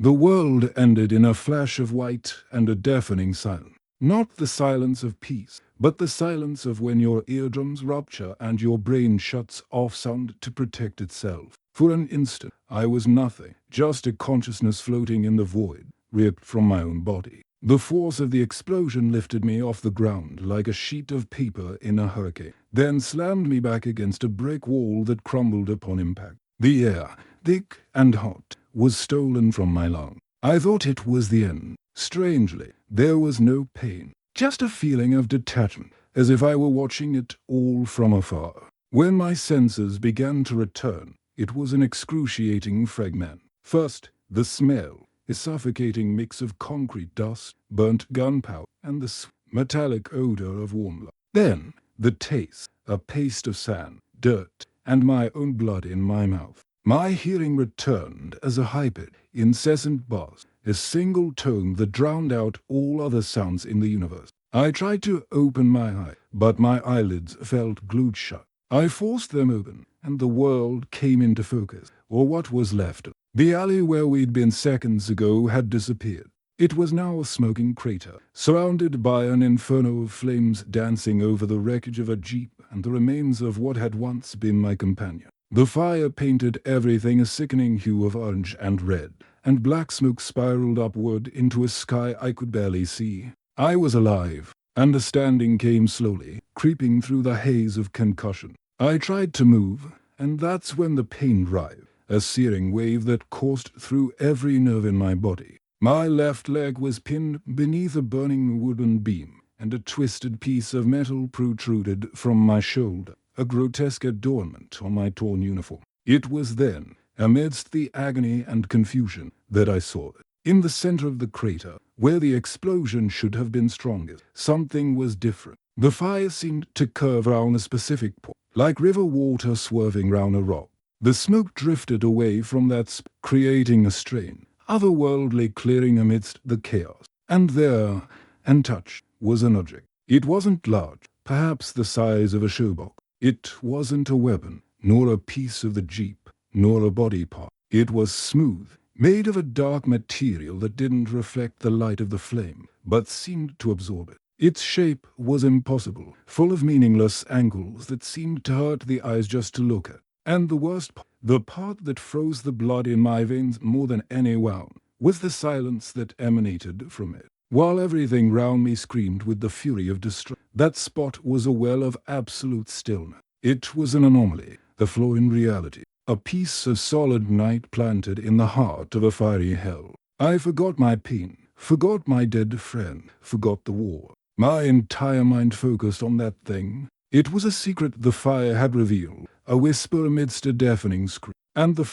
The world ended in a flash of white and a deafening silence. Not the silence of peace, but the silence of when your eardrums rupture and your brain shuts off sound to protect itself. For an instant, I was nothing, just a consciousness floating in the void, ripped from my own body. The force of the explosion lifted me off the ground like a sheet of paper in a hurricane, then slammed me back against a brick wall that crumbled upon impact. The air, thick and hot, was stolen from my lungs. I thought it was the end. Strangely, there was no pain, just a feeling of detachment, as if I were watching it all from afar. When my senses began to return, it was an excruciating fragment. First, the smell, a suffocating mix of concrete dust, burnt gunpowder, and the metallic odor of warm blood. Then, the taste, a paste of sand, dirt, and my own blood in my mouth. My hearing returned as a high-pitched, incessant buzz, a single tone that drowned out all other sounds in the universe. I tried to open my eyes, but my eyelids felt glued shut. I forced them open, and the world came into focus, or what was left of it. The alley where we'd been seconds ago had disappeared. It was now a smoking crater, surrounded by an inferno of flames dancing over the wreckage of a jeep and the remains of what had once been my companion. The fire painted everything a sickening hue of orange and red, and black smoke spiraled upward into a sky I could barely see. I was alive. Understanding came slowly, creeping through the haze of concussion. I tried to move, and that's when the pain arrived, a searing wave that coursed through every nerve in my body. My left leg was pinned beneath a burning wooden beam, and a twisted piece of metal protruded from my shoulder, a grotesque adornment on my torn uniform. It was then, amidst the agony and confusion, that I saw it. In the center of the crater, where the explosion should have been strongest, something was different. The fire seemed to curve around a specific point, like river water swerving round a rock. The smoke drifted away from that spot, creating a strange, otherworldly clearing amidst the chaos. And there, untouched, was an object. It wasn't large, perhaps the size of a showbox. It wasn't a weapon, nor a piece of the jeep, nor a body part. It was smooth, made of a dark material that didn't reflect the light of the flame, but seemed to absorb it. Its shape was impossible, full of meaningless angles that seemed to hurt the eyes just to look at. And the worst part, the part that froze the blood in my veins more than any wound, was the silence that emanated from it. While everything round me screamed with the fury of destruction, that spot was a well of absolute stillness. It was an anomaly, the flaw in reality, a piece of solid night planted in the heart of a fiery hell. I forgot my pain, forgot my dead friend, forgot the war. My entire mind focused on that thing. It was a secret the fire had revealed, a whisper amidst a deafening scream. And the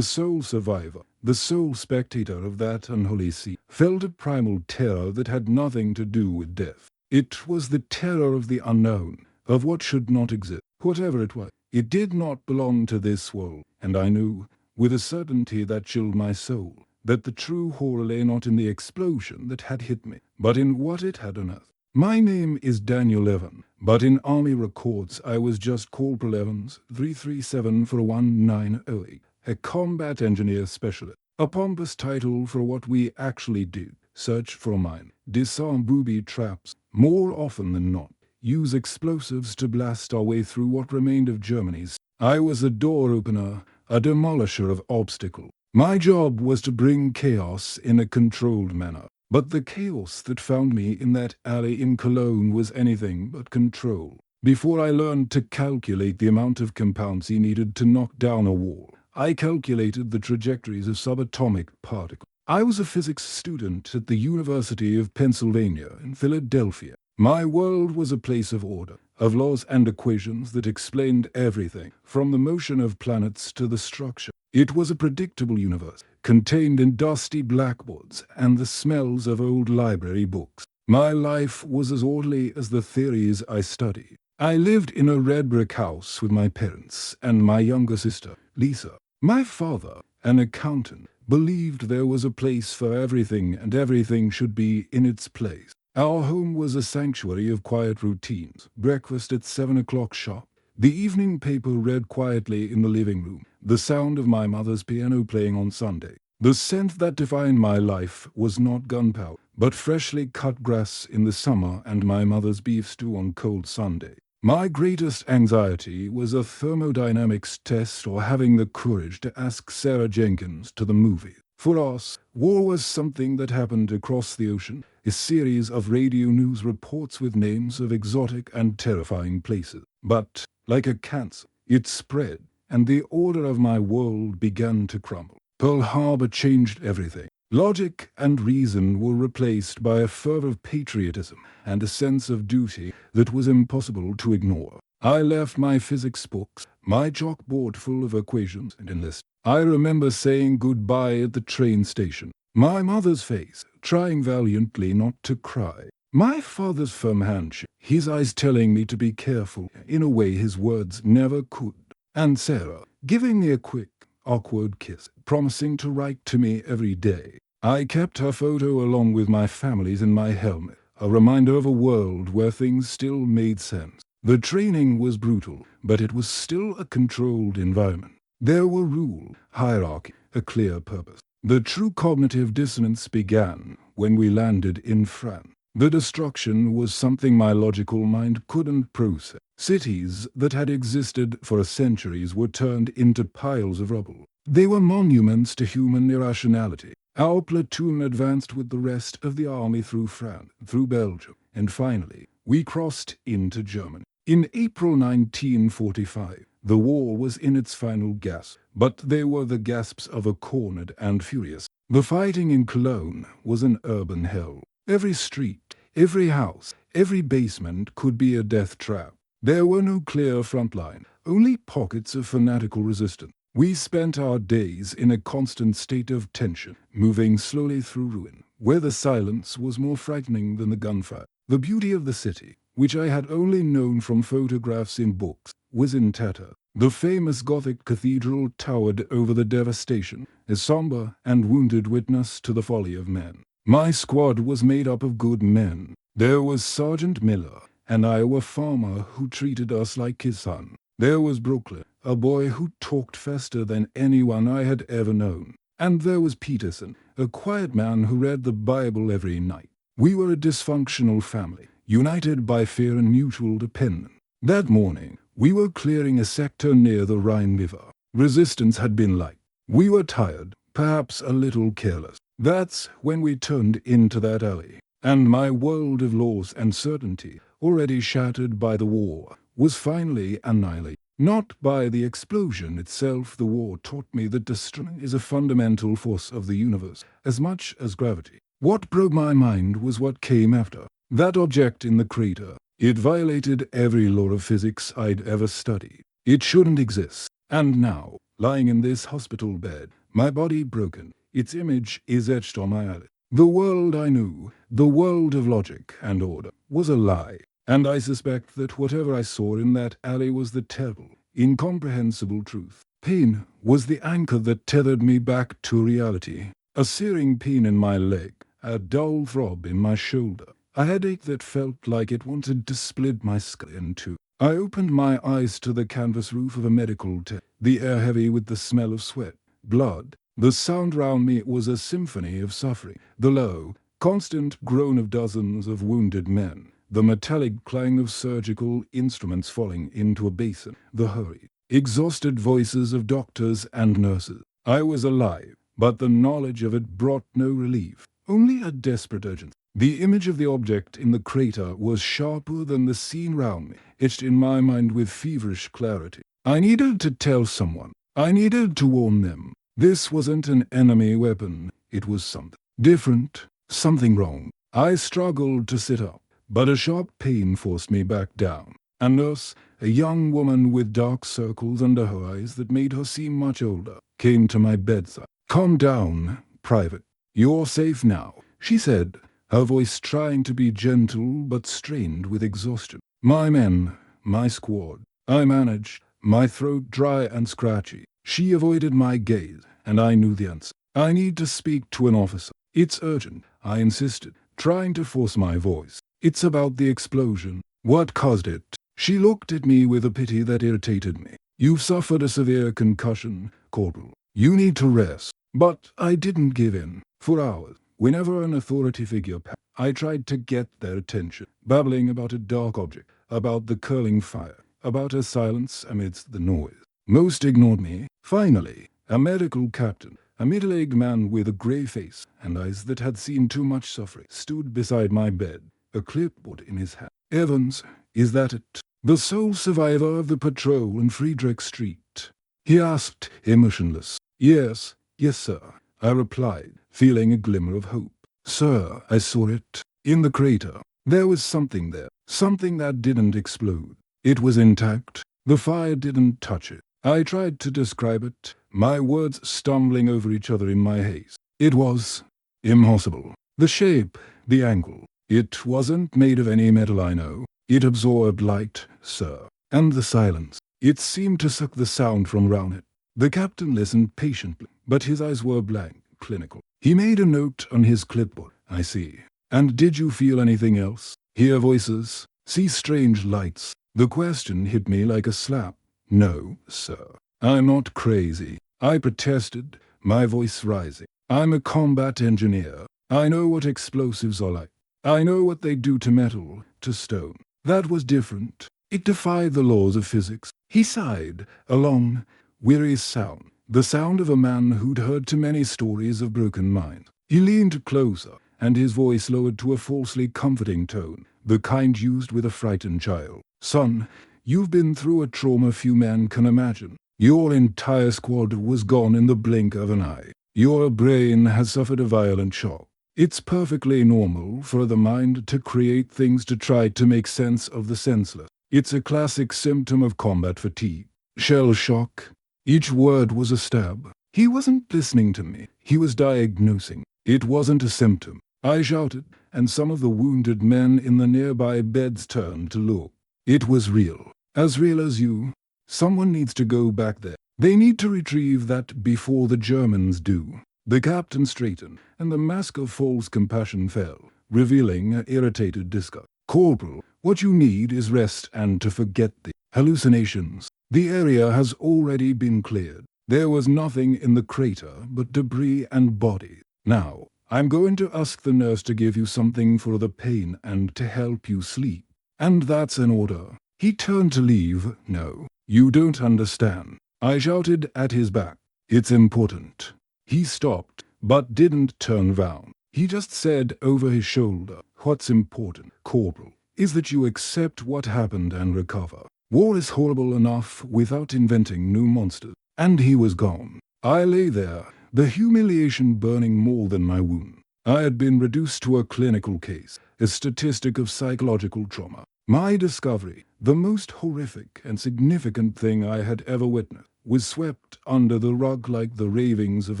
sole survivor, the sole spectator of that unholy scene, felt a primal terror that had nothing to do with death. It was the terror of the unknown, of what should not exist. Whatever it was, it did not belong to this world, and I knew, with a certainty that chilled my soul, that the true horror lay not in the explosion that had hit me, but in what it had unearthed. My name is Daniel Evan, but in Army records I was just Corporal Evans, 337-1908, a combat engineer specialist, a pompous title for what we actually did: search for a mine, disarm booby traps, more often than not, use explosives to blast our way through what remained of Germany's. I was a door opener, a demolisher of obstacles. My job was to bring chaos in a controlled manner. But the chaos that found me in that alley in Cologne was anything but control. Before I learned to calculate the amount of compounds he needed to knock down a wall, I calculated the trajectories of subatomic particles. I was a physics student at the University of Pennsylvania in Philadelphia. My world was a place of order, of laws and equations that explained everything, from the motion of planets to the structure. It was a predictable universe, contained in dusty blackboards and the smells of old library books. My life was as orderly as the theories I studied. I lived in a red brick house with my parents and my younger sister, Lisa. My father, an accountant, believed there was a place for everything and everything should be in its place. Our home was a sanctuary of quiet routines: breakfast at 7 o'clock sharp, the evening paper read quietly in the living room, the sound of my mother's piano playing on Sunday, The scent that defined my life was not gunpowder, but freshly cut grass in the summer and my mother's beef stew on cold Sunday. My greatest anxiety was a thermodynamics test or having the courage to ask Sarah Jenkins to the movie. For us, war was something that happened across the ocean, a series of radio news reports with names of exotic and terrifying places. But, like a cancer, it spread, and the order of my world began to crumble. Pearl Harbor changed everything. Logic and reason were replaced by a fervor of patriotism and a sense of duty that was impossible to ignore. I left my physics books, my chalkboard full of equations, and enlisted. I remember saying goodbye at the train station. My mother's face, trying valiantly not to cry. My father's firm handshake, his eyes telling me to be careful in a way his words never could. And Sarah, giving me a quick, awkward kiss, promising to write to me every day. I kept her photo along with my family's in my helmet, a reminder of a world where things still made sense. The training was brutal, but it was still a controlled environment. There were rule, hierarchy, a clear purpose. The true cognitive dissonance began when we landed in France. The destruction was something my logical mind couldn't process. Cities that had existed for centuries were turned into piles of rubble. They were monuments to human irrationality. Our platoon advanced with the rest of the army through France, through Belgium, and finally, we crossed into Germany. In April 1945, the war was in its final gasp, but they were the gasps of a cornered and furious. The fighting in Cologne was an urban hell. Every street, every house, every basement could be a death trap. There were no clear front line, only pockets of fanatical resistance. We spent our days in a constant state of tension, moving slowly through ruin, where the silence was more frightening than the gunfire. The beauty of the city, which I had only known from photographs in books, was in tatters. The famous Gothic cathedral towered over the devastation, a somber and wounded witness to the folly of men. My squad was made up of good men. There was Sergeant Miller, an Iowa farmer who treated us like his son. There was Brooklyn, a boy who talked faster than anyone I had ever known. And there was Peterson, a quiet man who read the Bible every night. We were a dysfunctional family, united by fear and mutual dependence. That morning, we were clearing a sector near the Rhine River. Resistance had been light. We were tired, perhaps a little careless. That's when we turned into that alley. And my world of laws and certainty, already shattered by the war, was finally annihilated. Not by the explosion itself. The war taught me that destruction is a fundamental force of the universe, as much as gravity. What broke my mind was what came after. That object in the crater. It violated every law of physics I'd ever studied. It shouldn't exist. And now, lying in this hospital bed, my body broken, its image is etched on my eyelid. The world I knew, the world of logic and order, was a lie. And I suspect that whatever I saw in that alley was the terrible, incomprehensible truth. Pain was the anchor that tethered me back to reality. A searing pain in my leg, a dull throb in my shoulder, a headache that felt like it wanted to split my skull in two. I opened my eyes to the canvas roof of a medical tent, the air heavy with the smell of sweat, blood. The sound round me was a symphony of suffering. The low, constant groan of dozens of wounded men. The metallic clang of surgical instruments falling into a basin. The hurried, exhausted voices of doctors and nurses. I was alive, but the knowledge of it brought no relief, only a desperate urgency. The image of the object in the crater was sharper than the scene round me, etched in my mind with feverish clarity. I needed to tell someone. I needed to warn them. This wasn't an enemy weapon. It was something different, something wrong. I struggled to sit up, but a sharp pain forced me back down. A nurse, a young woman with dark circles under her eyes that made her seem much older, came to my bedside. "Calm down, Private. You're safe now," she said, her voice trying to be gentle but strained with exhaustion. "My men, my squad." I managed, my throat dry and scratchy. She avoided my gaze, and I knew the answer. "I need to speak to an officer." "It's urgent," I insisted, trying to force my voice. "It's about the explosion." "What caused it?" She looked at me with a pity that irritated me. "You've suffered a severe concussion, Corporal. You need to rest." But I didn't give in. For hours, whenever an authority figure passed, I tried to get their attention, babbling about a dark object, about the curling fire, about a silence amidst the noise. Most ignored me. Finally, a medical captain, a middle-aged man with a grey face and eyes that had seen too much suffering, stood beside my bed, a clipboard in his hand. Evans, is that it? The sole survivor of the patrol in Friedrich Street? He asked, emotionless. Yes, sir, I replied, feeling a glimmer of hope. Sir, I saw it. In the crater. There was something there. Something that didn't explode. It was intact. The fire didn't touch it. I tried to describe it, my words stumbling over each other in my haste. It was impossible. The shape, the angle. It wasn't made of any metal I know. It absorbed light, sir. And the silence. It seemed to suck the sound from round it. The captain listened patiently, but his eyes were blank, clinical. He made a note on his clipboard. I see. And did you feel anything else? Hear voices? See strange lights? The question hit me like a slap. No, sir. I'm not crazy. I protested, my voice rising. I'm a combat engineer. I know what explosives are like. I know what they do to metal, to stone. That was different. It defied the laws of physics. He sighed, a long, weary sound, the sound of a man who'd heard too many stories of broken minds. He leaned closer, and his voice lowered to a falsely comforting tone, the kind used with a frightened child. Son, you've been through a trauma few men can imagine. Your entire squad was gone in the blink of an eye. Your brain has suffered a violent shock. It's perfectly normal for the mind to create things to try to make sense of the senseless. It's a classic symptom of combat fatigue. Shell shock. Each word was a stab. He wasn't listening to me. He was diagnosing. It wasn't a symptom. I shouted, and some of the wounded men in the nearby beds turned to look. It was real. As real as you. Someone needs to go back there. They need to retrieve that before the Germans do. The captain straightened, and the mask of false compassion fell, revealing an irritated disgust. Corporal, what you need is rest and to forget the hallucinations. The area has already been cleared. There was nothing in the crater but debris and bodies. Now, I'm going to ask the nurse to give you something for the pain and to help you sleep. And that's an order. He turned to leave. No, you don't understand. I shouted at his back. It's important. He stopped, but didn't turn round. He just said over his shoulder, what's important, Corporal, is that you accept what happened and recover. War is horrible enough without inventing new monsters. And he was gone. I lay there, the humiliation burning more than my wound. I had been reduced to a clinical case, a statistic of psychological trauma. My discovery, the most horrific and significant thing I had ever witnessed, was swept under the rug like the ravings of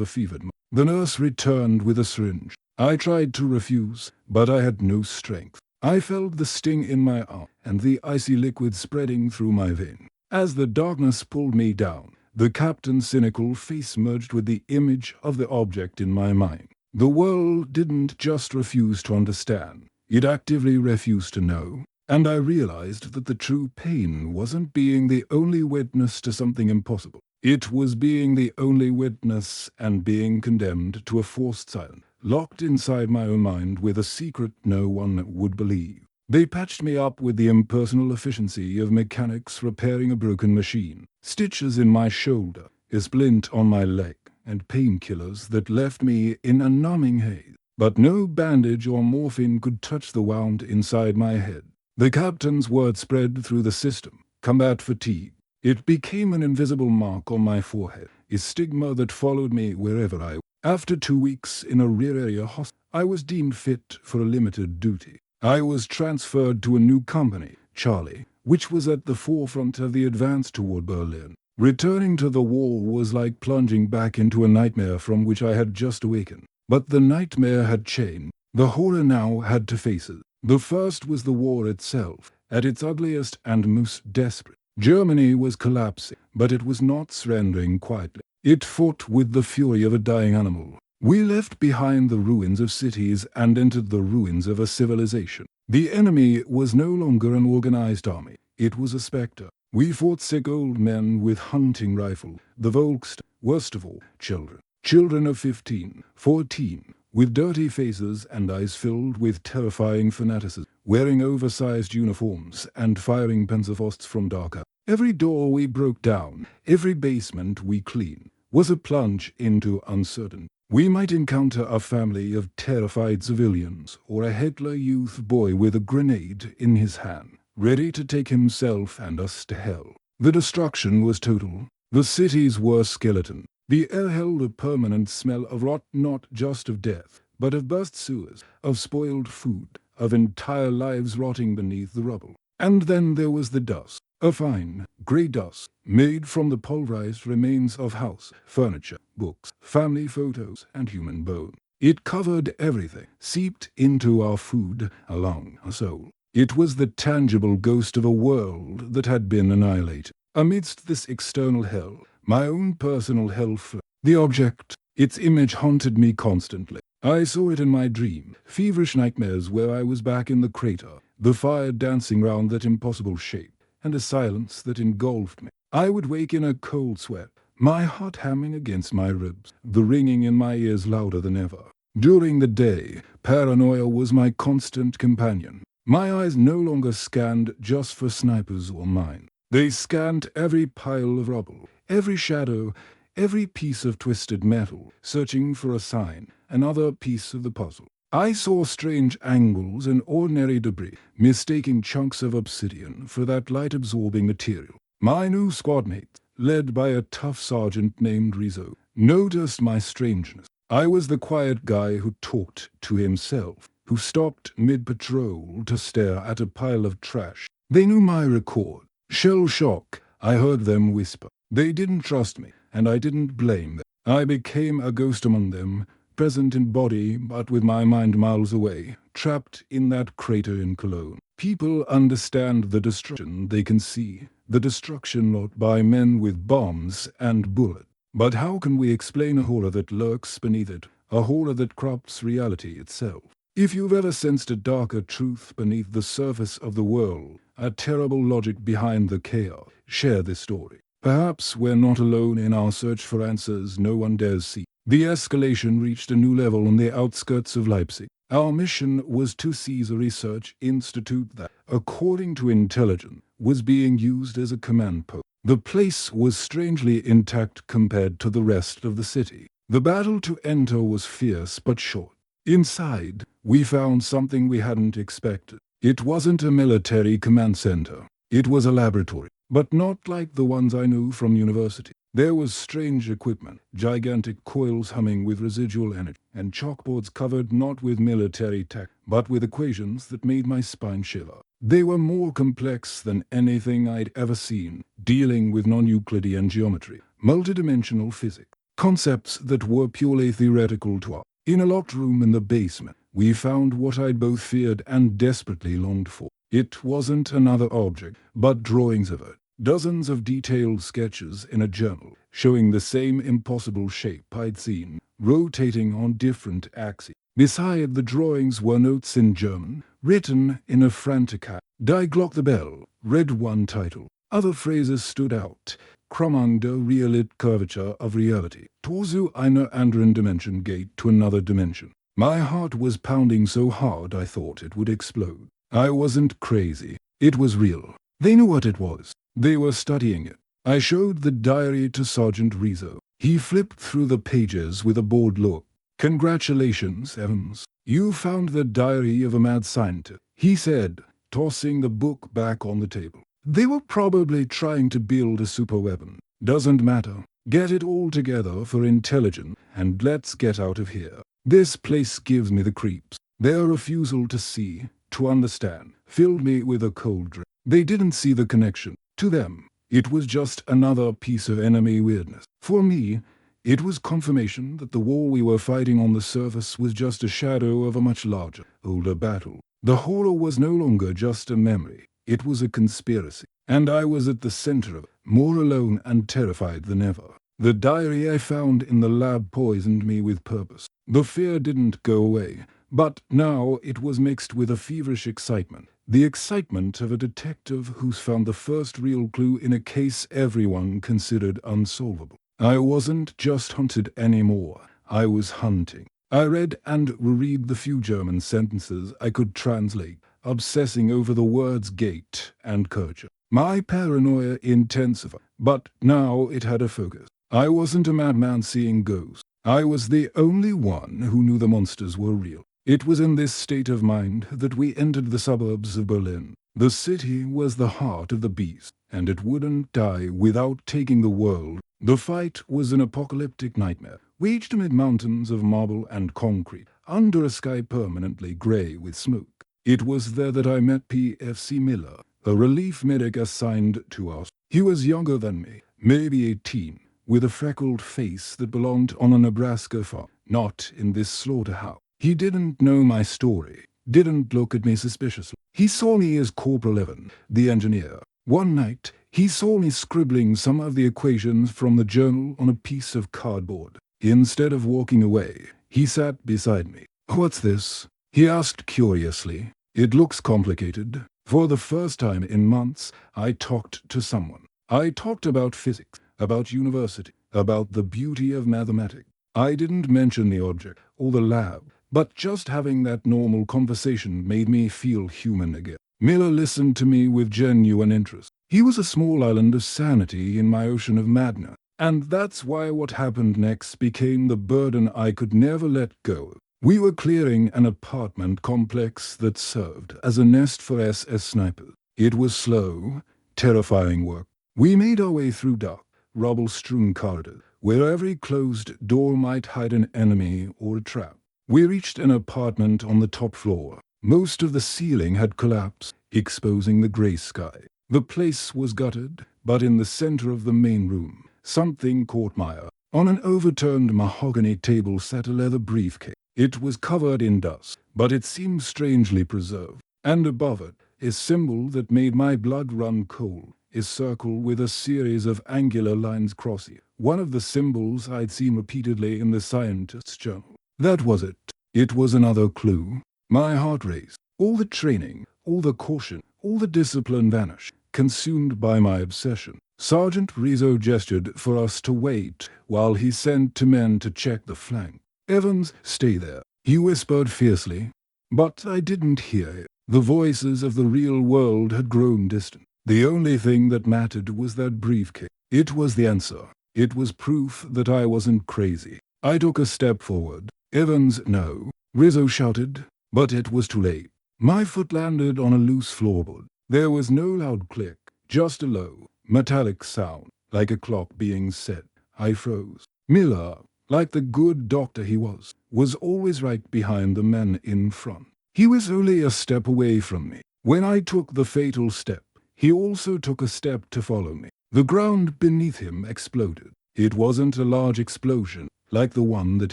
a fevered man. The nurse returned with a syringe. I tried to refuse, but I had no strength. I felt the sting in my arm and the icy liquid spreading through my vein. As the darkness pulled me down, the captain's cynical face merged with the image of the object in my mind. The world didn't just refuse to understand, it actively refused to know. And I realized that the true pain wasn't being the only witness to something impossible. It was being the only witness and being condemned to a forced silence, locked inside my own mind with a secret no one would believe. They patched me up with the impersonal efficiency of mechanics repairing a broken machine, stitches in my shoulder, a splint on my leg, and painkillers that left me in a numbing haze. But no bandage or morphine could touch the wound inside my head. The captain's word spread through the system. Combat fatigue. It became an invisible mark on my forehead, a stigma that followed me wherever I went. After 2 weeks in a rear area hospital, I was deemed fit for a limited duty. I was transferred to a new company, Charlie, which was at the forefront of the advance toward Berlin. Returning to the war was like plunging back into a nightmare from which I had just awakened. But the nightmare had changed. The horror now had two faces. The first was the war itself, at its ugliest and most desperate. Germany was collapsing, but it was not surrendering quietly. It fought with the fury of a dying animal. We left behind the ruins of cities and entered the ruins of a civilization. The enemy was no longer an organized army. It was a specter. We fought sick old men with hunting rifles, the Volks, worst of all, children. Children of 15, 14, with dirty faces and eyes filled with terrifying fanaticism, wearing oversized uniforms and firing panzerfausts from dark alleys. Every door we broke down, every basement we cleaned, was a plunge into uncertainty. We might encounter a family of terrified civilians or a Hitler Youth boy with a grenade in his hand, ready to take himself and us to hell. The destruction was total. The cities were skeleton. The air held a permanent smell of rot, not just of death, but of burst sewers, of spoiled food, of entire lives rotting beneath the rubble. And then there was the dust, a fine, grey dust, made from the pulverized remains of house, furniture, books, family photos, and human bone. It covered everything, seeped into our food, our lung, our soul. It was the tangible ghost of a world that had been annihilated. Amidst this external hell, my own personal hell flamed. The object, its image haunted me constantly. I saw it in my dream, feverish nightmares where I was back in the crater, the fire dancing round that impossible shape, and a silence that engulfed me. I would wake in a cold sweat, my heart hammering against my ribs, the ringing in my ears louder than ever. During the day, paranoia was my constant companion. My eyes no longer scanned just for snipers or mines. They scanned every pile of rubble, every shadow, every piece of twisted metal, searching for a sign, another piece of the puzzle. I saw strange angles in ordinary debris, mistaking chunks of obsidian for that light-absorbing material. My new squadmates, led by a tough sergeant named Rizzo, noticed my strangeness. I was the quiet guy who talked to himself, who stopped mid-patrol to stare at a pile of trash. They knew my record. Shell shock, I heard them whisper. They didn't trust me, and I didn't blame them. I became a ghost among them, present in body but with my mind miles away, trapped in that crater in Cologne. People understand the destruction they can see, the destruction wrought by men with bombs and bullets. But how can we explain a horror that lurks beneath it, a horror that corrupts reality itself? If you've ever sensed a darker truth beneath the surface of the world, a terrible logic behind the chaos, share this story. Perhaps we're not alone in our search for answers no one dares see. The escalation reached a new level on the outskirts of Leipzig. Our mission was to seize a research institute that, according to intelligence, was being used as a command post. The place was strangely intact compared to the rest of the city. The battle to enter was fierce but short. Inside, we found something we hadn't expected. It wasn't a military command center. It was a laboratory, but not like the ones I knew from university. There was strange equipment, gigantic coils humming with residual energy, and chalkboards covered not with military tech, but with equations that made my spine shiver. They were more complex than anything I'd ever seen, dealing with non-Euclidean geometry, multidimensional physics, concepts that were purely theoretical to us. In a locked room in the basement, we found what I'd both feared and desperately longed for. It wasn't another object, but drawings of it. Dozens of detailed sketches in a journal, showing the same impossible shape I'd seen, rotating on different axes. Beside the drawings were notes in German, written in a frantic hand. Die Glocke read one title. Other phrases stood out. Krümmung der Realität, curvature of reality. Tor zu einer anderen Dimension, gate to another dimension. My heart was pounding so hard I thought it would explode. I wasn't crazy. It was real. They knew what it was. They were studying it. I showed the diary to Sergeant Rizzo. He flipped through the pages with a bored look. Congratulations, Evans. You found the diary of a mad scientist, he said, tossing the book back on the table. They were probably trying to build a superweapon. Doesn't matter. Get it all together for intelligence, and let's get out of here. This place gives me the creeps. Their refusal to see, to understand, filled me with a cold dread. They didn't see the connection. To them, it was just another piece of enemy weirdness. For me, it was confirmation that the war we were fighting on the surface was just a shadow of a much larger, older battle. The horror was no longer just a memory. It was a conspiracy, and I was at the center of it, more alone and terrified than ever. The diary I found in the lab poisoned me with purpose. The fear didn't go away, but now it was mixed with a feverish excitement. The excitement of a detective who's found the first real clue in a case everyone considered unsolvable. I wasn't just hunted anymore, I was hunting. I read and reread the few German sentences I could translate, obsessing over the words gate and culture. My paranoia intensified, but now it had a focus. I wasn't a madman seeing ghosts. I was the only one who knew the monsters were real. It was in this state of mind that we entered the suburbs of Berlin. The city was the heart of the beast, and it wouldn't die without taking the world. The fight was an apocalyptic nightmare, waged amid mountains of marble and concrete, under a sky permanently grey with smoke. It was there that I met P.F.C. Miller, a relief medic assigned to us. He was younger than me, maybe 18, with a freckled face that belonged on a Nebraska farm, not in this slaughterhouse. He didn't know my story, didn't look at me suspiciously. He saw me as Corporal Evan, the engineer. One night, he saw me scribbling some of the equations from the journal on a piece of cardboard. Instead of walking away, he sat beside me. "What's this?" he asked curiously. "It looks complicated." For the first time in months, I talked to someone. I talked about physics, about university, about the beauty of mathematics. I didn't mention the object or the lab, but just having that normal conversation made me feel human again. Miller listened to me with genuine interest. He was a small island of sanity in my ocean of madness, and that's why what happened next became the burden I could never let go of. We were clearing an apartment complex that served as a nest for SS snipers. It was slow, terrifying work. We made our way through dark, rubble-strewn corridors, where every closed door might hide an enemy or a trap. We reached an apartment on the top floor. Most of the ceiling had collapsed, exposing the grey sky. The place was gutted, but in the center of the main room, something caught my eye. On an overturned mahogany table sat a leather briefcase. It was covered in dust, but it seemed strangely preserved. And above it, a symbol that made my blood run cold. A circle with a series of angular lines crossing it. One of the symbols I'd seen repeatedly in the scientist's journal. That was it. It was another clue. My heart raced. All the training, all the caution, all the discipline vanished, consumed by my obsession. Sergeant Rizzo gestured for us to wait while he sent 2 men to check the flank. "Evans, stay there," he whispered fiercely. But I didn't hear it. The voices of the real world had grown distant. The only thing that mattered was that briefcase. It was the answer. It was proof that I wasn't crazy. I took a step forward. "Evans, no," Rizzo shouted, but it was too late. My foot landed on a loose floorboard. There was no loud click, just a low, metallic sound, like a clock being set. I froze. Miller, like the good doctor he was always right behind the men in front. He was only a step away from me. When I took the fatal step, he also took a step to follow me. The ground beneath him exploded. It wasn't a large explosion, like the one that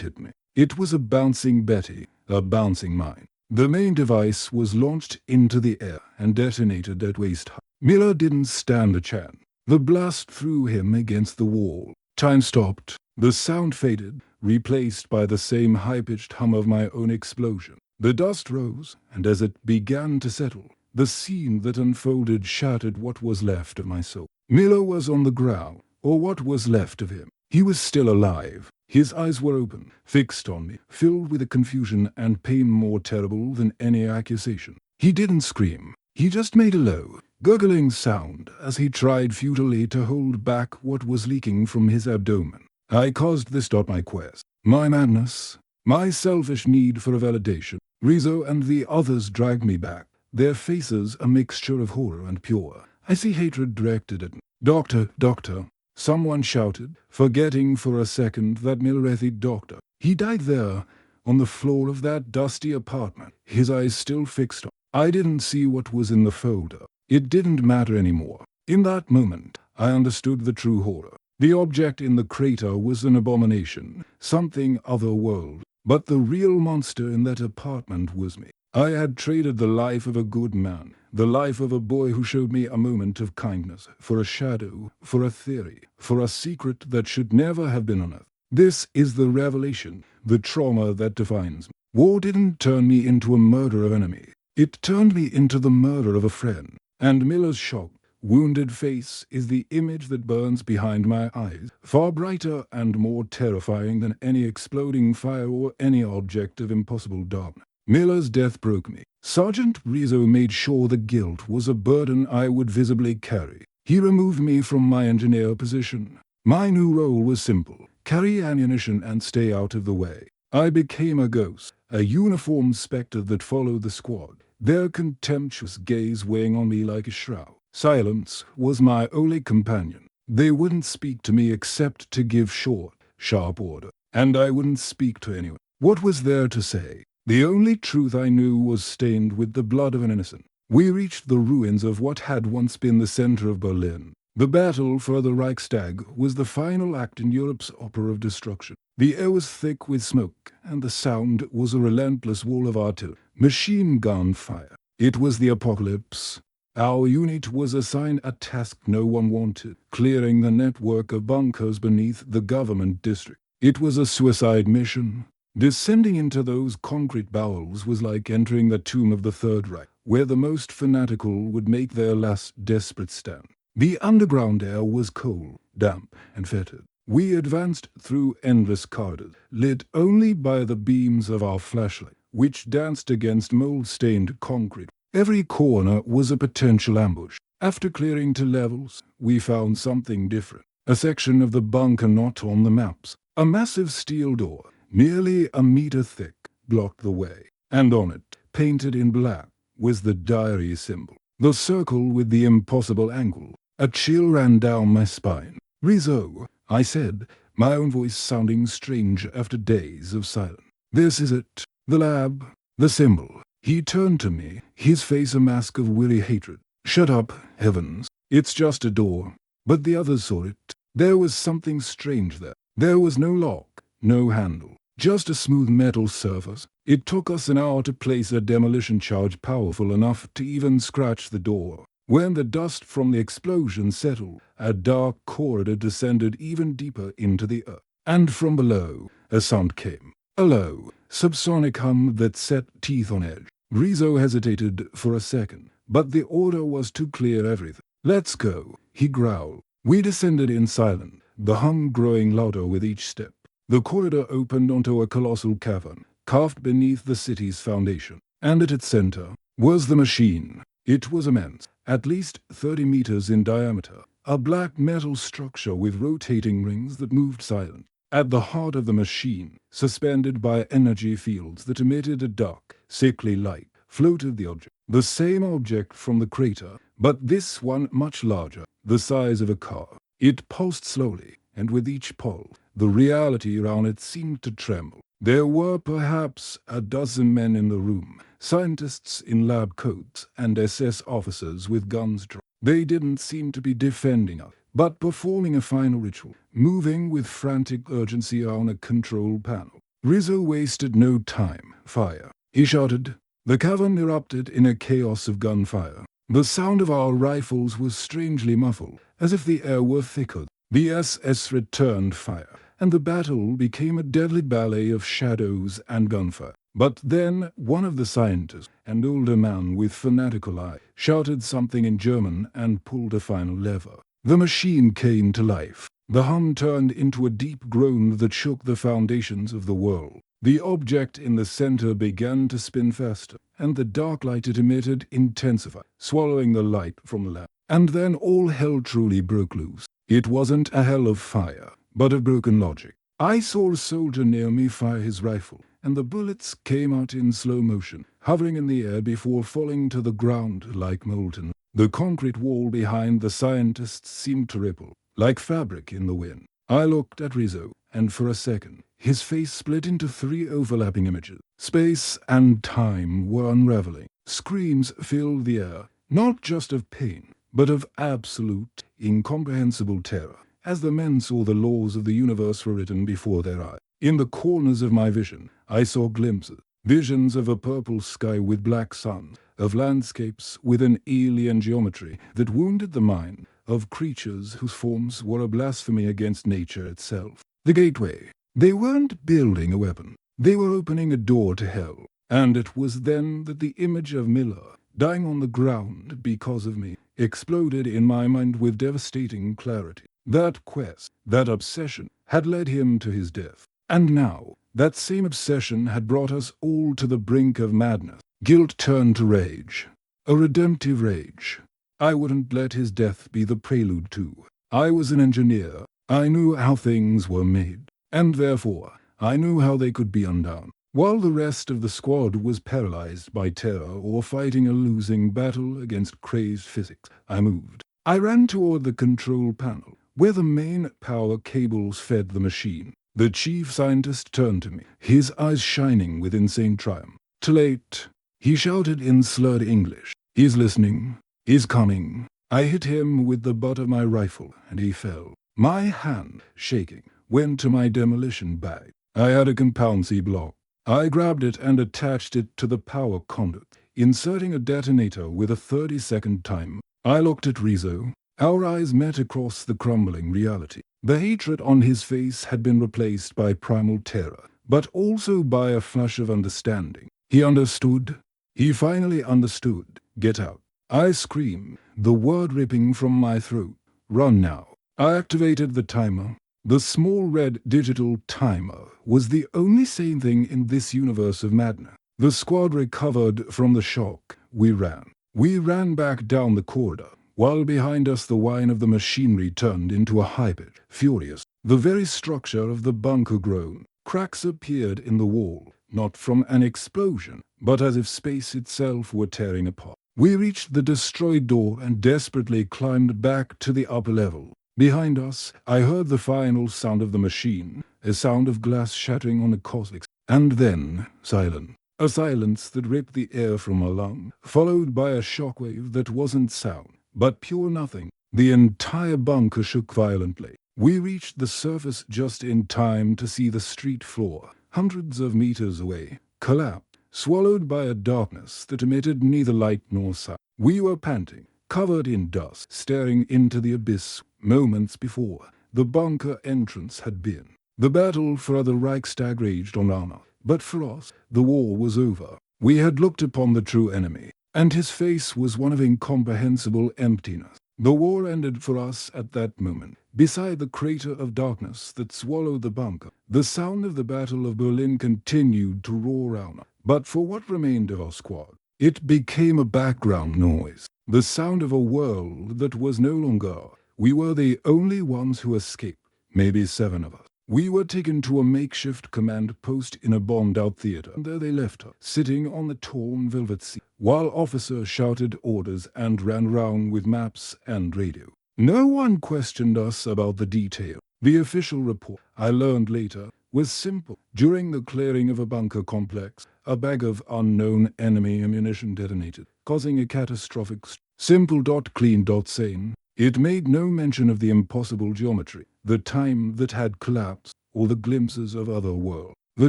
hit me. It was a bouncing Betty, a bouncing mine. The main device was launched into the air and detonated at waist height. Miller didn't stand a chance. The blast threw him against the wall. Time stopped. The sound faded, replaced by the same high-pitched hum of my own explosion. The dust rose, and as it began to settle, the scene that unfolded shattered what was left of my soul. Miller was on the ground, or what was left of him. He was still alive. His eyes were open, fixed on me, filled with a confusion and pain more terrible than any accusation. He didn't scream. He just made a low, gurgling sound as he tried futilely to hold back what was leaking from his abdomen. I caused this. My quest, my madness, my selfish need for a validation. Rizzo and the others dragged me back, their faces a mixture of horror and pure, icy hatred directed at me. "Doctor, doctor," someone shouted, forgetting for a second that Milrethi doctor. He died there, on the floor of that dusty apartment, his eyes still fixed on. I didn't see what was in the folder. It didn't matter anymore. In that moment, I understood the true horror. The object in the crater was an abomination, something otherworldly. But the real monster in that apartment was me. I had traded the life of a good man, the life of a boy who showed me a moment of kindness, for a shadow, for a theory, for a secret that should never have been unearthed. This is the revelation, the trauma that defines me. War didn't turn me into a murder of enemy. It turned me into the murder of a friend. And Miller's shock, wounded face is the image that burns behind my eyes, far brighter and more terrifying than any exploding fire or any object of impossible darkness. Miller's death broke me. Sergeant Rizzo made sure the guilt was a burden I would visibly carry. He removed me from my engineer position. My new role was simple: carry ammunition and stay out of the way. I became a ghost, a uniformed specter that followed the squad, their contemptuous gaze weighing on me like a shroud. Silence was my only companion. They wouldn't speak to me except to give short, sharp order, and I wouldn't speak to anyone. What was there to say? The only truth I knew was stained with the blood of an innocent. We reached the ruins of what had once been the center of Berlin. The battle for the Reichstag was the final act in Europe's opera of destruction. The air was thick with smoke, and the sound was a relentless wall of artillery, machine gun fire. It was the apocalypse. Our unit was assigned a task no one wanted: clearing the network of bunkers beneath the government district. It was a suicide mission. Descending into those concrete bowels was like entering the tomb of the Third Reich, where the most fanatical would make their last desperate stand. The underground air was cold, damp, and fetid. We advanced through endless corridors, lit only by the beams of our flashlight, which danced against mold-stained concrete. Every corner was a potential ambush. After clearing to levels, we found something different. A section of the bunker not on the maps. A massive steel door, nearly a meter thick, blocked the way, and on it, painted in black, was the diary symbol. The circle with the impossible angle. A chill ran down my spine. "Rizzo," I said, my own voice sounding strange after days of silence. "This is it. The lab. The symbol." He turned to me, his face a mask of weary hatred. "Shut up, heavens. It's just a door." But the others saw it. There was something strange there. There was no lock, no handle, just a smooth metal surface. It took us an hour to place a demolition charge powerful enough to even scratch the door. When the dust from the explosion settled, a dark corridor descended even deeper into the earth. And from below, a sound came. A low, subsonic hum that set teeth on edge. Rizzo hesitated for a second, but the order was to clear everything. "Let's go," he growled. We descended in silence, the hum growing louder with each step. The corridor opened onto a colossal cavern, carved beneath the city's foundation, and at its center was the machine. It was immense, at least 30 meters in diameter, a black metal structure with rotating rings that moved silent. At the heart of the machine, suspended by energy fields that emitted a dark, sickly light, floated the object. The same object from the crater, but this one much larger, the size of a car. It pulsed slowly, and with each pulse, the reality around it seemed to tremble. There were perhaps a dozen men in the room, scientists in lab coats and SS officers with guns drawn. They didn't seem to be defending us, but performing a final ritual, moving with frantic urgency on a control panel. Rizzo wasted no time. "Fire," he shouted. The cavern erupted in a chaos of gunfire. The sound of our rifles was strangely muffled, as if the air were thicker. The SS returned fire, and the battle became a deadly ballet of shadows and gunfire. But then one of the scientists, an older man with fanatical eye, shouted something in German and pulled a final lever. The machine came to life. The hum turned into a deep groan that shook the foundations of the world. The object in the center began to spin faster, and the dark light it emitted intensified, swallowing the light from the lamp. And then all hell truly broke loose. It wasn't a hell of fire, but of broken logic. I saw a soldier near me fire his rifle, and the bullets came out in slow motion, hovering in the air before falling to the ground like molten. The concrete wall behind the scientists seemed to ripple, like fabric in the wind. I looked at Rizzo, and for a second, his face split into 3 overlapping images. Space and time were unraveling. Screams filled the air, not just of pain, but of absolute, incomprehensible terror, as the men saw the laws of the universe were written before their eyes. In the corners of my vision, I saw glimpses, visions of a purple sky with black suns, of landscapes with an alien geometry that wounded the mind, of creatures whose forms were a blasphemy against nature itself. The gateway. They weren't building a weapon. They were opening a door to hell. And it was then that the image of Miller, dying on the ground because of me, exploded in my mind with devastating clarity. That quest, that obsession, had led him to his death. And now, that same obsession had brought us all to the brink of madness. Guilt turned to rage. A redemptive rage. I wouldn't let his death be the prelude to. I was an engineer. I knew how things were made. And therefore, I knew how they could be undone. While the rest of the squad was paralyzed by terror or fighting a losing battle against crazed physics, I moved. I ran toward the control panel, where the main power cables fed the machine. The chief scientist turned to me, his eyes shining with insane triumph. "Too late," he shouted in slurred English. "He's listening. He's coming." I hit him with the butt of my rifle, and he fell. My hand, shaking, went to my demolition bag. I had a compound C block. I grabbed it and attached it to the power conduit, inserting a detonator with a 30-second time. I looked at Rizzo. Our eyes met across the crumbling reality. The hatred on his face had been replaced by primal terror, but also by a flush of understanding. He understood. He finally understood. "Get out." I screamed, the word ripping from my throat. "Run now." I activated the timer. The small red digital timer was the only sane thing in this universe of madness. The squad recovered from the shock. We ran. We ran back down the corridor, while behind us the whine of the machinery turned into a high-pitch, furious. The very structure of the bunker groaned. Cracks appeared in the wall, not from an explosion, but as if space itself were tearing apart. We reached the destroyed door and desperately climbed back to the upper level. Behind us, I heard the final sound of the machine, a sound of glass shattering on a cosmic. And then, silence. A silence that ripped the air from a lung, followed by a shockwave that wasn't sound, but pure nothing. The entire bunker shook violently. We reached the surface just in time to see the street floor, hundreds of meters away, collapse, swallowed by a darkness that emitted neither light nor sound. We were panting, covered in dust, staring into the abyss. Moments before, the bunker entrance had been. The battle for the Reichstag raged on Anna, but for us, the war was over. We had looked upon the true enemy, and his face was one of incomprehensible emptiness. The war ended for us at that moment. Beside the crater of darkness that swallowed the bunker, the sound of the Battle of Berlin continued to roar out. But for what remained of our squad, it became a background noise, the sound of a world that was no longer. We were the only ones who escaped, maybe 7 of us. We were taken to a makeshift command post in a bombed-out theater, and there they left her, sitting on the torn velvet seat, while officers shouted orders and ran round with maps and radio. No one questioned us about the detail. The official report, I learned later, was simple. During the clearing of a bunker complex, a bag of unknown enemy ammunition detonated, causing a catastrophic simple. Clean. Sane. It made no mention of the impossible geometry, the time that had collapsed, or the glimpses of other worlds. The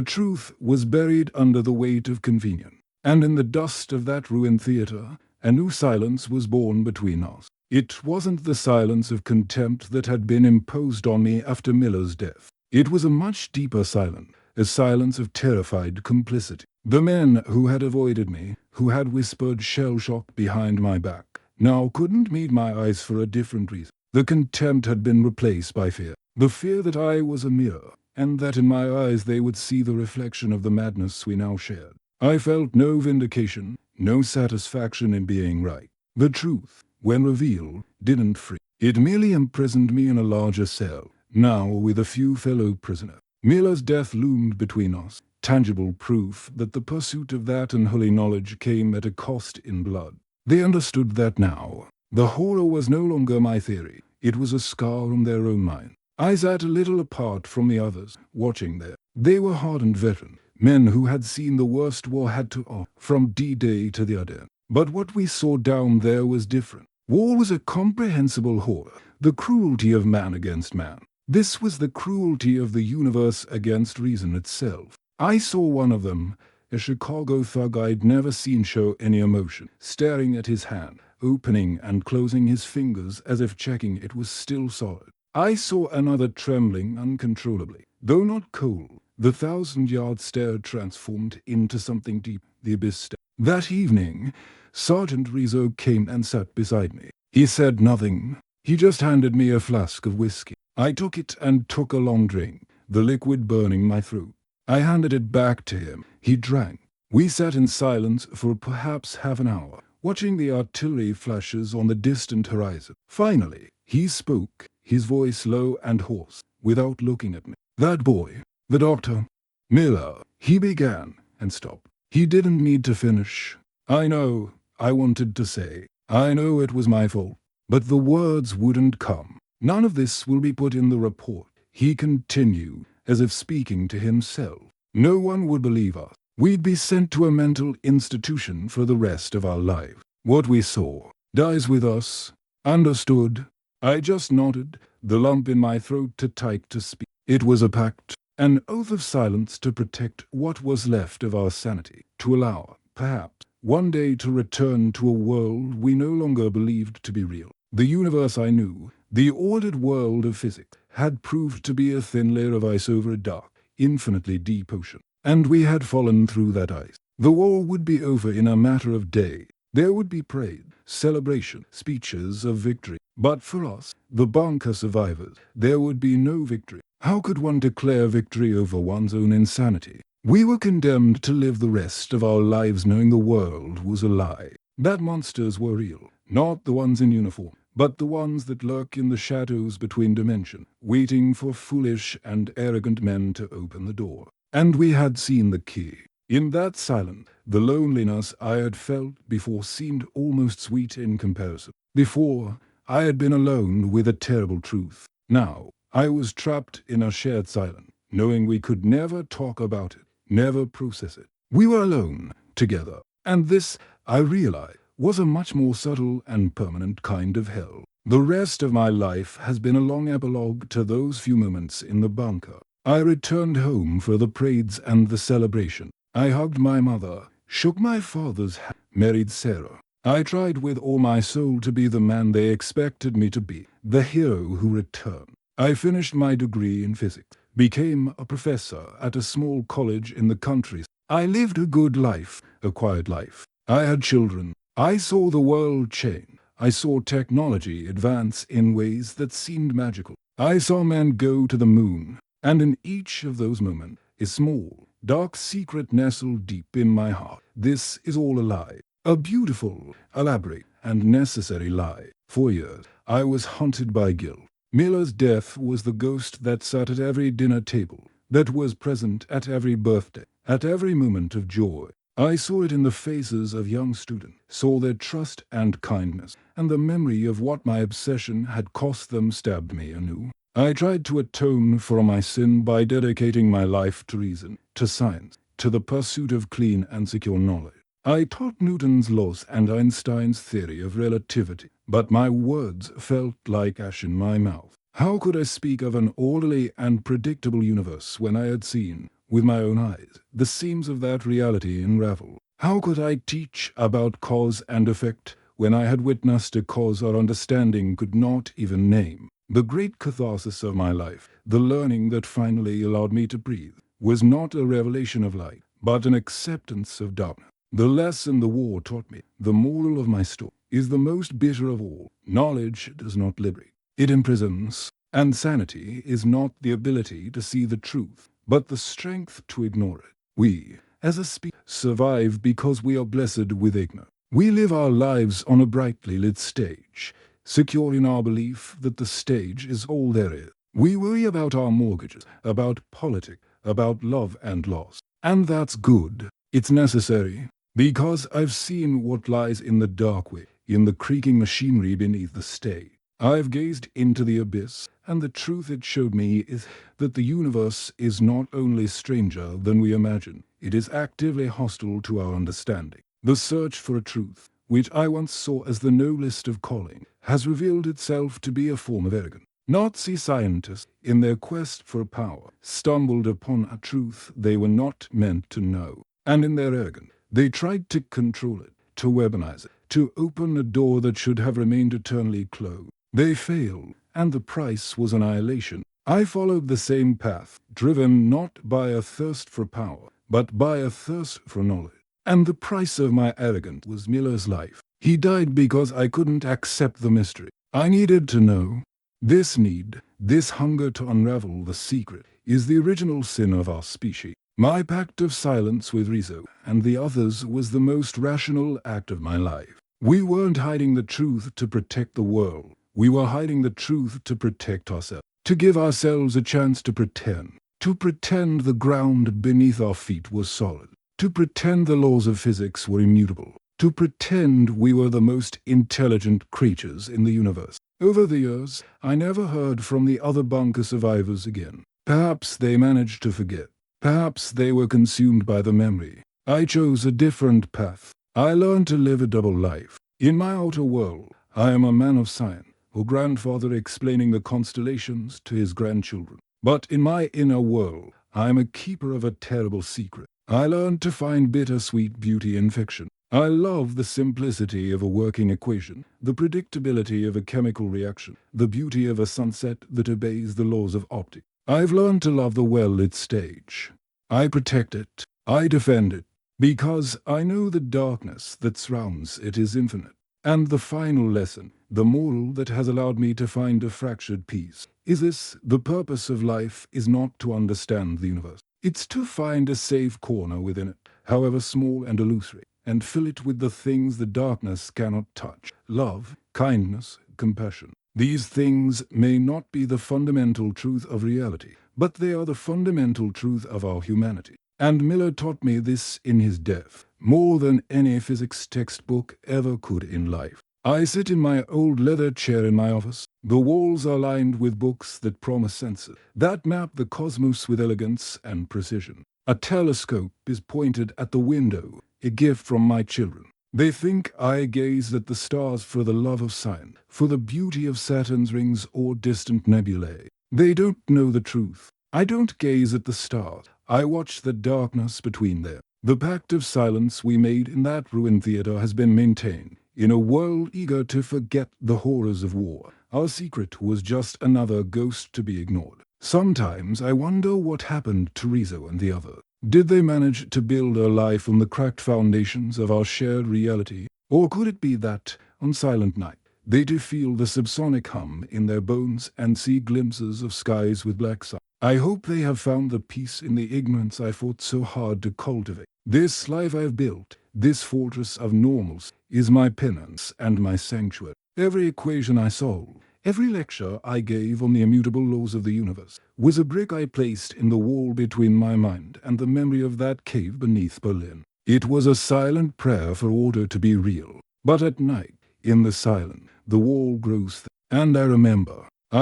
truth was buried under the weight of convenience, and in the dust of that ruined theater, a new silence was born between us. It wasn't the silence of contempt that had been imposed on me after Miller's death. It was a much deeper silence, a silence of terrified complicity. The men who had avoided me, who had whispered shell shock behind my back, now couldn't meet my eyes for a different reason. The contempt had been replaced by fear. The fear that I was a mirror, and that in my eyes they would see the reflection of the madness we now shared. I felt no vindication, no satisfaction in being right. The truth, when revealed, didn't free. It merely imprisoned me in a larger cell, now with a few fellow prisoners. Miller's death loomed between us, tangible proof that the pursuit of that unholy knowledge came at a cost in blood. They understood that now. The horror was no longer my theory. It was a scar on their own mind. I sat a little apart from the others, watching them. They were hardened veterans, men who had seen the worst war had to offer, from D-Day to the Ardennes. But what we saw down there was different. War was a comprehensible horror, the cruelty of man against man. This was the cruelty of the universe against reason itself. I saw one of them, a Chicago thug I'd never seen show any emotion, staring at his hand, opening and closing his fingers as if checking it was still solid. I saw another trembling uncontrollably, though not cold. The 1,000-yard stare transformed into something deep, the abyss stare. That evening, Sergeant Rizzo came and sat beside me. He said nothing. He just handed me a flask of whiskey. I took it and took a long drink, the liquid burning my throat. I handed it back to him. He drank. We sat in silence for perhaps half an hour, watching the artillery flashes on the distant horizon. Finally, he spoke, his voice low and hoarse, without looking at me. "That boy, the doctor, Miller," he began, and stopped. He didn't need to finish. I know, I wanted to say, I know it was my fault. But the words wouldn't come. "None of this will be put in the report," he continued, as if speaking to himself. "No one would believe us. We'd be sent to a mental institution for the rest of our life. What we saw dies with us. Understood?" I just nodded, the lump in my throat too tight to speak. It was a pact, an oath of silence to protect what was left of our sanity, to allow, perhaps, one day to return to a world we no longer believed to be real. The universe I knew, the ordered world of physics, had proved to be a thin layer of ice over a dark, infinitely deep ocean. And we had fallen through that ice. The war would be over in a matter of days. There would be parade, celebration, speeches of victory. But for us, the bunker survivors, there would be no victory. How could one declare victory over one's own insanity? We were condemned to live the rest of our lives knowing the world was a lie. That monsters were real, not the ones in uniform, but the ones that lurk in the shadows between dimensions, waiting for foolish and arrogant men to open the door. And we had seen the key. In that silence, the loneliness I had felt before seemed almost sweet in comparison. Before, I had been alone with a terrible truth. Now, I was trapped in a shared silence, knowing we could never talk about it, never process it. We were alone, together. And this, I realized, was a much more subtle and permanent kind of hell. The rest of my life has been a long epilogue to those few moments in the bunker. I returned home for the parades and the celebration. I hugged my mother, shook my father's hand, married Sarah. I tried with all my soul to be the man they expected me to be, the hero who returned. I finished my degree in physics, became a professor at a small college in the country. I lived a good life, a quiet life. I had children. I saw the world change. I saw technology advance in ways that seemed magical. I saw men go to the moon. And in each of those moments, a small, dark secret nestled deep in my heart. This is all a lie. A beautiful, elaborate, and necessary lie. For years, I was haunted by guilt. Miller's death was the ghost that sat at every dinner table, that was present at every birthday, at every moment of joy. I saw it in the faces of young students, saw their trust and kindness, and the memory of what my obsession had cost them stabbed me anew. I tried to atone for my sin by dedicating my life to reason, to science, to the pursuit of clean and secure knowledge. I taught Newton's laws and Einstein's theory of relativity, but my words felt like ash in my mouth. How could I speak of an orderly and predictable universe when I had seen, with my own eyes, the seams of that reality unravel? How could I teach about cause and effect when I had witnessed a cause our understanding could not even name? The great catharsis of my life, the learning that finally allowed me to breathe, was not a revelation of light, but an acceptance of darkness. The lesson the war taught me, the moral of my story, is the most bitter of all. Knowledge does not liberate. It imprisons. And sanity is not the ability to see the truth, but the strength to ignore it. We, as a species, survive because we are blessed with ignorance. We live our lives on a brightly lit stage, secure in our belief that the stage is all there is. We worry about our mortgages, about politics, about love and loss. And that's good. It's necessary. Because I've seen what lies in the dark way, in the creaking machinery beneath the stage. I've gazed into the abyss, and the truth it showed me is that the universe is not only stranger than we imagine, it is actively hostile to our understanding. The search for a truth, which I once saw as the noblest of calling, has revealed itself to be a form of arrogance. Nazi scientists, in their quest for power, stumbled upon a truth they were not meant to know, and in their arrogance, they tried to control it, to weaponize it, to open a door that should have remained eternally closed. They failed, and the price was annihilation. I followed the same path, driven not by a thirst for power, but by a thirst for knowledge. And the price of my arrogance was Miller's life. He died because I couldn't accept the mystery. I needed to know. This need, this hunger to unravel the secret, is the original sin of our species. My pact of silence with Rizzo and the others was the most rational act of my life. We weren't hiding the truth to protect the world. We were hiding the truth to protect ourselves. To give ourselves a chance to pretend. To pretend the ground beneath our feet was solid. To pretend the laws of physics were immutable. To pretend we were the most intelligent creatures in the universe. Over the years, I never heard from the other bunker survivors again. Perhaps they managed to forget. Perhaps they were consumed by the memory. I chose a different path. I learned to live a double life. In my outer world, I am a man of science, a grandfather explaining the constellations to his grandchildren. But in my inner world, I am a keeper of a terrible secret. I learned to find bittersweet beauty in fiction. I love the simplicity of a working equation, the predictability of a chemical reaction, the beauty of a sunset that obeys the laws of optics. I've learned to love the well-lit stage. I protect it. I defend it. Because I know the darkness that surrounds it is infinite. And the final lesson, the moral that has allowed me to find a fractured peace, is this: the purpose of life is not to understand the universe. It's to find a safe corner within it, however small and illusory, and fill it with the things the darkness cannot touch: love, kindness, compassion. These things may not be the fundamental truth of reality, but they are the fundamental truth of our humanity. And Miller taught me this in his death, more than any physics textbook ever could in life. I sit in my old leather chair in my office. The walls are lined with books that promise senses, that map the cosmos with elegance and precision. A telescope is pointed at the window, a gift from my children. They think I gaze at the stars for the love of science, for the beauty of Saturn's rings or distant nebulae. They don't know the truth. I don't gaze at the stars. I watch the darkness between them. The pact of silence we made in that ruined theater has been maintained. In a world eager to forget the horrors of war, our secret was just another ghost to be ignored. Sometimes I wonder what happened to Rizzo and the others. Did they manage to build a life on the cracked foundations of our shared reality? Or could it be that, on silent night, they do feel the subsonic hum in their bones and see glimpses of skies with black sun? I hope they have found the peace in the ignorance I fought so hard to cultivate. This life I've built, this fortress of normals, is my penance and my sanctuary. Every equation I solved, every lecture I gave on the immutable laws of the universe, was a brick I placed in the wall between my mind and the memory of that cave beneath Berlin. It was a silent prayer for order to be real. But at night, in the silence, the wall grows thick. And I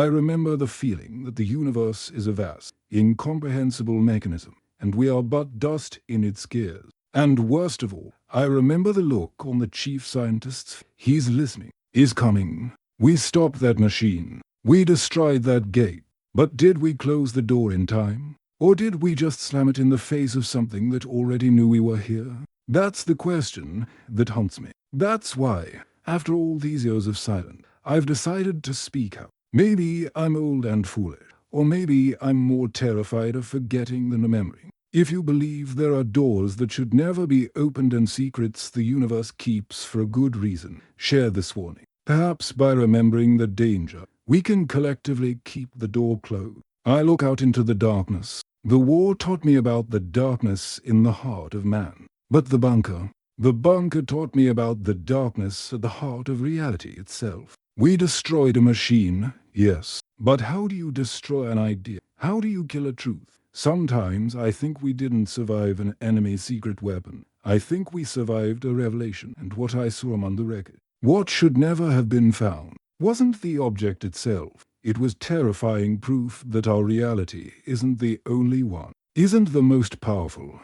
remember the feeling that the universe is a vast, incomprehensible mechanism, and we are but dust in its gears. And worst of all, I remember the look on the chief scientist's face. He's listening. He's coming. We stopped that machine. We destroyed that gate. But did we close the door in time? Or did we just slam it in the face of something that already knew we were here? That's the question that haunts me. That's why, after all these years of silence, I've decided to speak out. Maybe I'm old and foolish, or maybe I'm more terrified of forgetting than remembering. If you believe there are doors that should never be opened and secrets the universe keeps for a good reason, share this warning. Perhaps by remembering the danger, we can collectively keep the door closed. I look out into the darkness. The war taught me about the darkness in the heart of man. But the bunker taught me about the darkness at the heart of reality itself. We destroyed a machine, yes, but how do you destroy an idea? How do you kill a truth? Sometimes I think we didn't survive an enemy's secret weapon. I think we survived a revelation, and what I saw among the wreckage. What should never have been found wasn't the object itself. It was terrifying proof that our reality isn't the only one, isn't the most powerful,